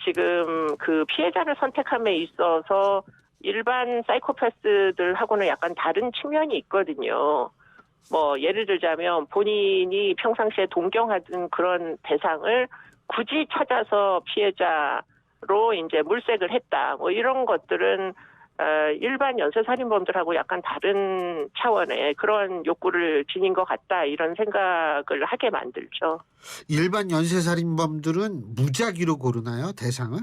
지금 그 피해자를 선택함에 있어서 일반 사이코패스들하고는 약간 다른 측면이 있거든요. 뭐 예를 들자면 본인이 평상시에 동경하던 그런 대상을 굳이 찾아서 피해자로 이제 물색을 했다. 뭐 이런 것들은 일반 연쇄살인범들하고 약간 다른 차원의 그런 욕구를 지닌 것 같다. 이런 생각을 하게 만들죠. 일반 연쇄살인범들은 무작위로 고르나요, 대상을?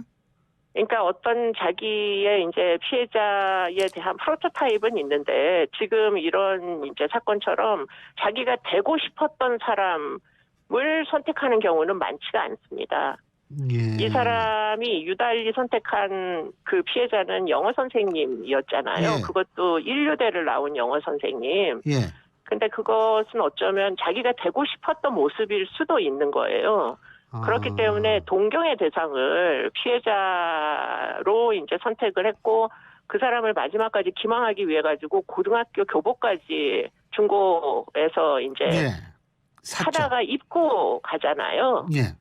그러니까 어떤 자기의 이제 피해자에 대한 프로토타입은 있는데 지금 이런 이제 사건처럼 자기가 되고 싶었던 사람을 선택하는 경우는 많지가 않습니다. 예. 이 사람이 유달리 선택한 그 피해자는 영어 선생님이었잖아요. 예. 그것도 인류대를 나온 영어 선생님. 예. 근데 그것은 어쩌면 자기가 되고 싶었던 모습일 수도 있는 거예요. 그렇기 때문에 동경의 대상을 피해자로 이제 선택을 했고 그 사람을 마지막까지 기망하기 위해 가지고 고등학교 교복까지 중고에서 이제 예. 사다가 입고 가잖아요. 예.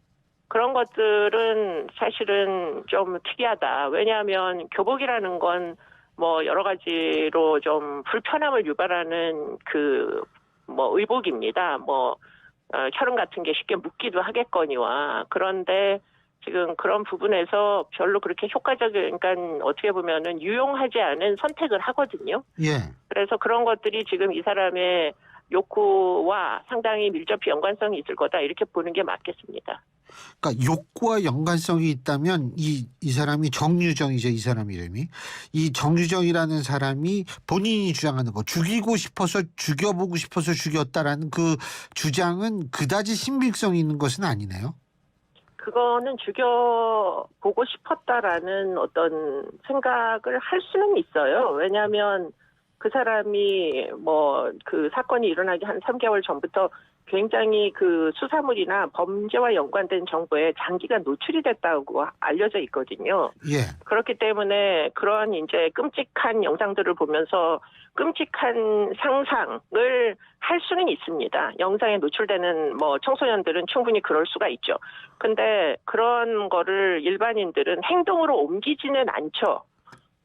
그런 것들은 사실은 좀 특이하다. 왜냐하면 교복이라는 건 뭐 여러 가지로 좀 불편함을 유발하는 그 뭐 의복입니다. 뭐 혈흔 같은 게 쉽게 묻기도 하겠거니와. 그런데 지금 그런 부분에서 별로 그렇게 효과적인, 그러니까 어떻게 보면은 유용하지 않은 선택을 하거든요. 예. 그래서 그런 것들이 지금 이 사람의 욕구와 상당히 밀접히 연관성이 있을 거다 이렇게 보는 게 맞겠습니다. 그러니까 욕구와 연관성이 있다면 이 사람이 정유정이죠. 이 사람 이름이. 이 정유정이라는 사람이 본인이 주장하는 거 죽이고 싶어서 죽여보고 싶어서 죽였다라는 그 주장은 그다지 신빙성이 있는 것은 아니네요. 그거는 죽여보고 싶었다라는 어떤 생각을 할 수는 있어요. 왜냐하면 그 사람이 뭐 그 사건이 일어나기 한 3개월 전부터 굉장히 그 수사물이나 범죄와 연관된 정보에 장기간 노출이 됐다고 알려져 있거든요. 예. 그렇기 때문에 그런 이제 끔찍한 영상들을 보면서 끔찍한 상상을 할 수는 있습니다. 영상에 노출되는 뭐 청소년들은 충분히 그럴 수가 있죠. 근데 그런 거를 일반인들은 행동으로 옮기지는 않죠.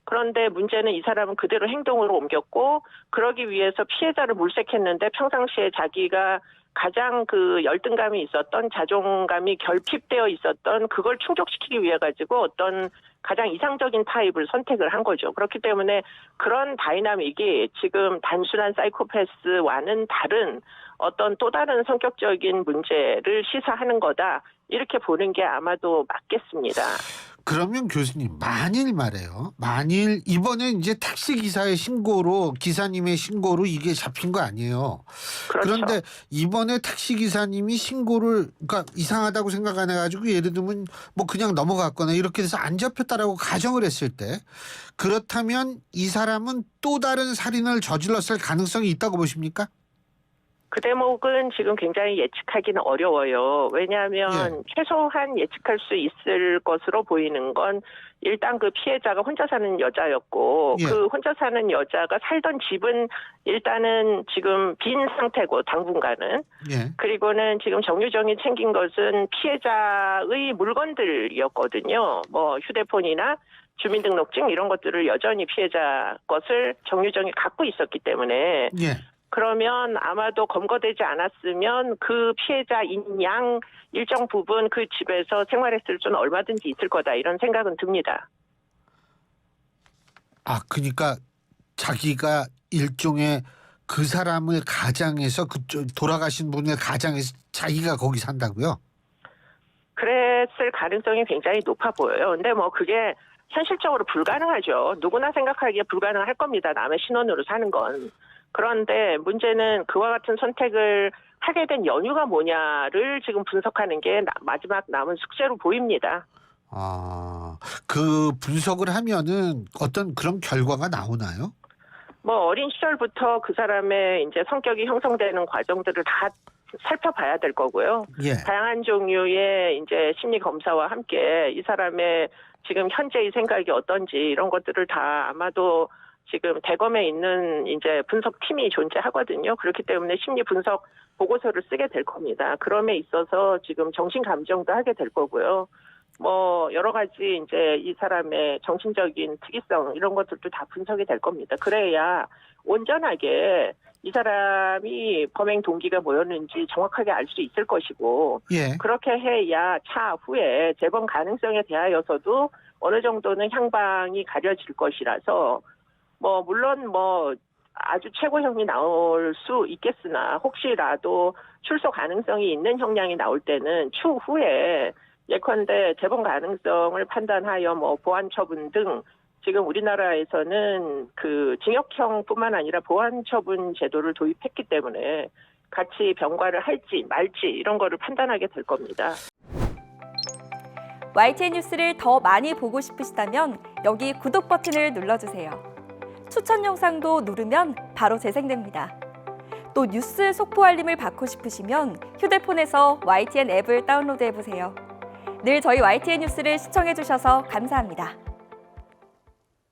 그런데 문제는 이 사람은 그대로 행동으로 옮겼고 그러기 위해서 피해자를 물색했는데 평상시에 자기가 가장 그 열등감이 있었던 자존감이 결핍되어 있었던 그걸 충족시키기 위해 가지고 어떤 가장 이상적인 타입을 선택을 한 거죠. 그렇기 때문에 그런 다이나믹이 지금 단순한 사이코패스와는 다른 어떤 또 다른 성격적인 문제를 시사하는 거다. 이렇게 보는 게 아마도 맞겠습니다. 그러면 교수님 만일 이번에 이제 택시 기사의 신고로 기사님의 신고로 이게 잡힌 거 아니에요. 그렇죠. 그런데 이번에 택시 기사님이 신고를 그러니까 이상하다고 생각 안 해가지고 예를 들면 뭐 그냥 넘어갔거나 이렇게 돼서 안 잡혔다라고 가정을 했을 때 그렇다면 이 사람은 또 다른 살인을 저질렀을 가능성이 있다고 보십니까? 그 대목은 지금 굉장히 예측하기는 어려워요. 왜냐하면 최소한 예측할 수 있을 것으로 보이는 건 일단 그 피해자가 혼자 사는 여자였고 그 혼자 사는 여자가 살던 집은 일단은 지금 빈 상태고 당분간은 그리고는 지금 정유정이 챙긴 것은 피해자의 물건들이었거든요. 뭐 휴대폰이나 주민등록증 이런 것들을 여전히 피해자 것을 정유정이 갖고 있었기 때문에 그러면 아마도 검거되지 않았으면 그 피해자인 양 일정 부분 그 집에서 생활했을 수는 얼마든지 있을 거다 이런 생각은 듭니다. 아, 그러니까 자기가 일종의 그 사람을 가장해서 그쪽 돌아가신 분의 가장해서 자기가 거기 산다고요? 그랬을 가능성이 굉장히 높아 보여요. 근데 뭐 그게 현실적으로 불가능하죠. 누구나 생각하기에 불가능할 겁니다. 남의 신원으로 사는 건. 그런데 문제는 그와 같은 선택을 하게 된 연유가 뭐냐를 지금 분석하는 게 마지막 남은 숙제로 보입니다. 아, 그 분석을 하면은 어떤 그런 결과가 나오나요? 뭐 어린 시절부터 그 사람의 이제 성격이 형성되는 과정들을 다 살펴봐야 될 거고요. 다양한 종류의 이제 심리 검사와 함께 이 사람의 지금 현재의 생각이 어떤지 이런 것들을 다 아마도 지금 대검에 있는 이제 분석팀이 존재하거든요. 그렇기 때문에 심리 분석 보고서를 쓰게 될 겁니다. 그럼에 있어서 지금 정신 감정도 하게 될 거고요. 뭐 여러 가지 이제 이 사람의 정신적인 특이성 이런 것들도 다 분석이 될 겁니다. 그래야 온전하게 이 사람이 범행 동기가 뭐였는지 정확하게 알 수 있을 것이고 예. 그렇게 해야 차후에 재범 가능성에 대하여서도 어느 정도는 향방이 가려질 것이라서 뭐 물론 뭐 아주 최고형이 나올 수 있겠으나 혹시라도 출소 가능성이 있는 형량이 나올 때는 추후에 예컨대 재범 가능성을 판단하여 뭐 보안 처분 등 지금 우리나라에서는 그 징역형뿐만 아니라 보안 처분 제도를 도입했기 때문에 같이 병과를 할지 말지 이런 거를 판단하게 될 겁니다. YTN 뉴스를 더 많이 보고 싶으시다면 여기 구독 버튼을 눌러주세요. 추천 영상도 누르면 바로 재생됩니다. 또 뉴스 속보 알림을 받고 싶으시면 휴대폰에서 YTN 앱을 다운로드해보세요. 늘 저희 YTN 뉴스를 시청해주셔서 감사합니다.